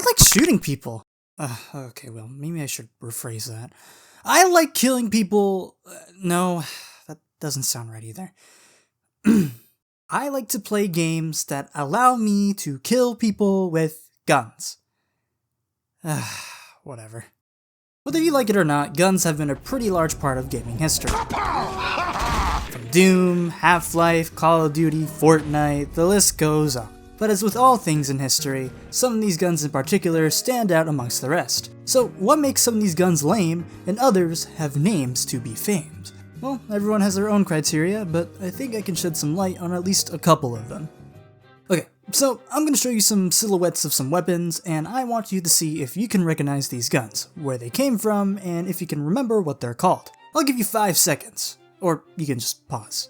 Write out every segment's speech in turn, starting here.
like shooting people. Okay, well, maybe I should rephrase that. I like killing people. No, that doesn't sound right either. I like to play games that allow me to kill people with guns. Whatever. Whether you like it or not, guns have been a pretty large part of gaming history. From Doom, Half-Life, Call of Duty, Fortnite, the list goes on. But as with all things in history, some of these guns in particular stand out amongst the rest. So what makes some of these guns lame, and others have names to be famed? Well, everyone has their own criteria, but I think I can shed some light on at least a couple of them. Okay, so I'm going to show you some silhouettes of some weapons, and I want you to see if you can recognize these guns, where they came from, and if you can remember what they're called. I'll give you 5 seconds, or you can just pause.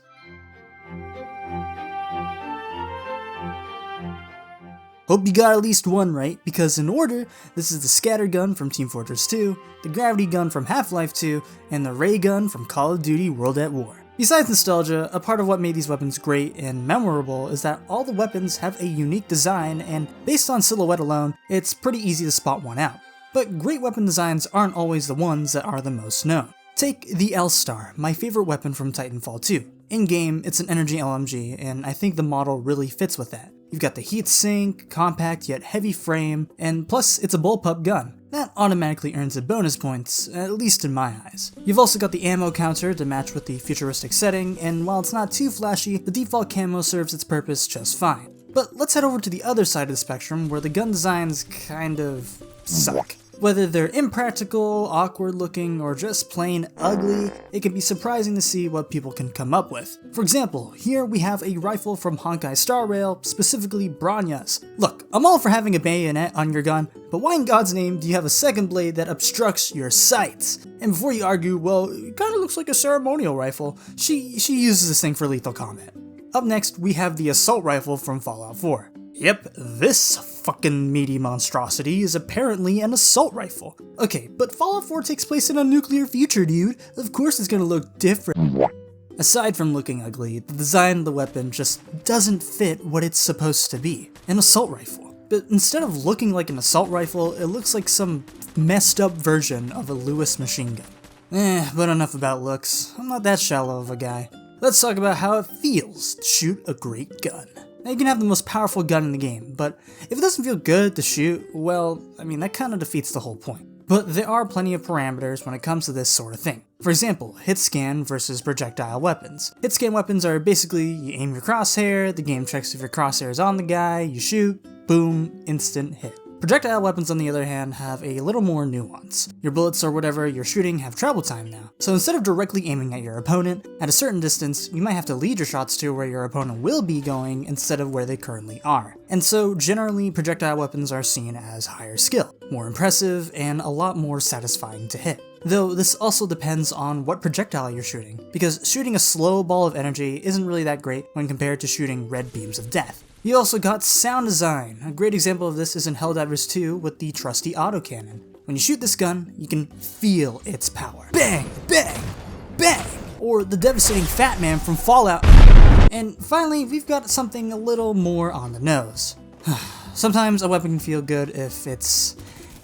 Hope you got at least one right, because in order, this is the scatter gun from Team Fortress 2, the gravity gun from Half-Life 2, and the ray gun from Call of Duty World at War. Besides nostalgia, a part of what made these weapons great and memorable is that all the weapons have a unique design, and based on silhouette alone, it's pretty easy to spot one out. But great weapon designs aren't always the ones that are the most known. Take the L-Star, my favorite weapon from Titanfall 2. In-game, it's an energy LMG, and I think the model really fits with that. You've got the heatsink, compact yet heavy frame, and plus it's a bullpup gun. That automatically earns it bonus points, at least in my eyes. You've also got the ammo counter to match with the futuristic setting, and while it's not too flashy, the default camo serves its purpose just fine. But let's head over to the other side of the spectrum where the gun designs kind of suck. Whether they're impractical, awkward looking, or just plain ugly, it can be surprising to see what people can come up with. For example, here we have a rifle from Honkai Star Rail, specifically Bronya's. Look, I'm all for having a bayonet on your gun, but why in God's name do you have a second blade that obstructs your sights? And before you argue, well, it kinda looks like a ceremonial rifle, she uses this thing for lethal combat. Up next, we have the assault rifle from Fallout 4. Yep, this fucking meaty monstrosity is apparently an assault rifle. Okay, but Fallout 4 takes place in a nuclear future, dude. Of course it's gonna look different. Aside from looking ugly, the design of the weapon just doesn't fit what it's supposed to be, an assault rifle. But instead of looking like an assault rifle, it looks like some messed up version of a Lewis machine gun. But enough about looks. I'm not that shallow of a guy. Let's talk about how it feels to shoot a great gun. Now you can have the most powerful gun in the game, but if it doesn't feel good to shoot, well, I mean that kinda defeats the whole point. But there are plenty of parameters when it comes to this sort of thing. For example, hit scan versus projectile weapons. Hit scan weapons are basically, you aim your crosshair, the game checks if your crosshair is on the guy, you shoot, boom, instant hit. Projectile weapons, on the other hand, have a little more nuance. Your bullets or whatever you're shooting have travel time now. So instead of directly aiming at your opponent, at a certain distance, you might have to lead your shots to where your opponent will be going instead of where they currently are. And so generally, projectile weapons are seen as higher skill, more impressive, and a lot more satisfying to hit. Though this also depends on what projectile you're shooting, because shooting a slow ball of energy isn't really that great when compared to shooting red beams of death. You also got sound design. A great example of this is in Helldivers 2 with the trusty autocannon. When you shoot this gun, you can feel its power. Bang, bang, bang! Or the devastating Fat Man from Fallout. And finally, we've got something a little more on the nose. Sometimes a weapon can feel good if it's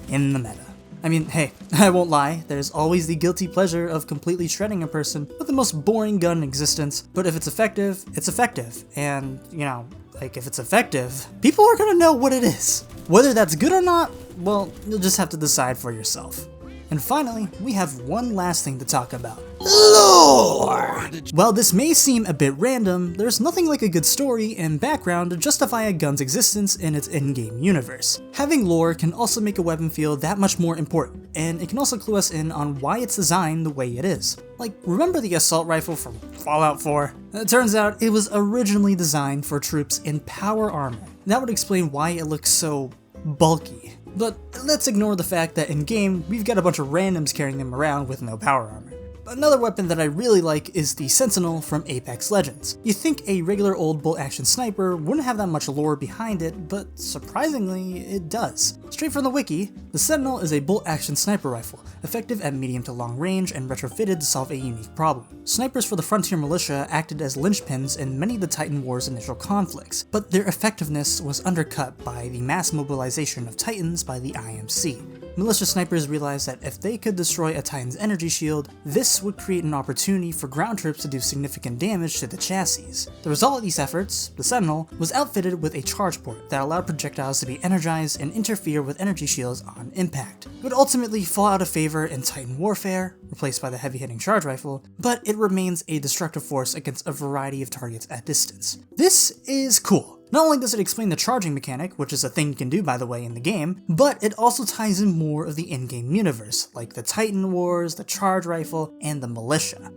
in the meta. I mean, hey, I won't lie, there's always the guilty pleasure of completely shredding a person with the most boring gun in existence, but if it's effective, it's effective. And, you know, like if it's effective, people are gonna know what it is. Whether that's good or not, well, you'll just have to decide for yourself. And finally, we have one last thing to talk about. Lore! While this may seem a bit random, there's nothing like a good story and background to justify a gun's existence in its in-game universe. Having lore can also make a weapon feel that much more important, and it can also clue us in on why it's designed the way it is. Like, remember the assault rifle from Fallout 4? It turns out it was originally designed for troops in power armor. That would explain why it looks so bulky. But let's ignore the fact that in-game, we've got a bunch of randoms carrying them around with no power armor. Another weapon that I really like is the Sentinel from Apex Legends. You'd think a regular old bolt-action sniper wouldn't have that much lore behind it, but surprisingly, it does. Straight from the wiki, The Sentinel is a bolt-action sniper rifle, effective at medium to long range and retrofitted to solve a unique problem. Snipers for the Frontier Militia acted as linchpins in many of the Titan War's initial conflicts, but their effectiveness was undercut by the mass mobilization of Titans by the IMC. Militia snipers realized that if they could destroy a Titan's energy shield, this would create an opportunity for ground troops to do significant damage to the chassis. The result of these efforts, the Sentinel, was outfitted with a charge port that allowed projectiles to be energized and interfere with energy shields on impact. It would ultimately fall out of favor in Titan warfare, replaced by the heavy-hitting charge rifle, but it remains a destructive force against a variety of targets at distance. This is cool. Not only does it explain the charging mechanic, which is a thing you can do by the way in the game, but it also ties in more of the in-game universe, like the Titan Wars, the charge rifle, and the militia.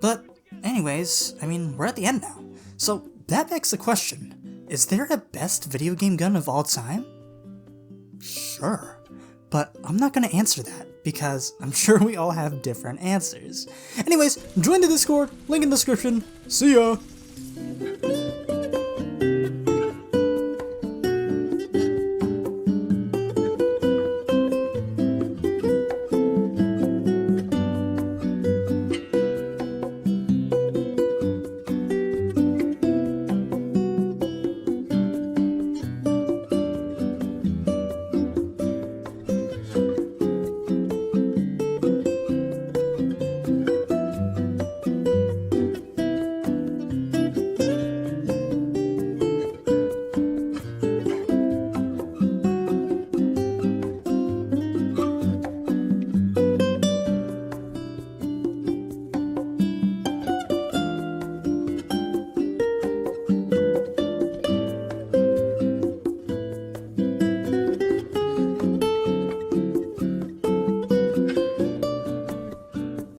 But anyways, we're at the end now. So that begs the question, is there a best video game gun of all time? Sure, but I'm not gonna answer that, because I'm sure we all have different answers. Anyways, join the Discord, link in the description, see ya!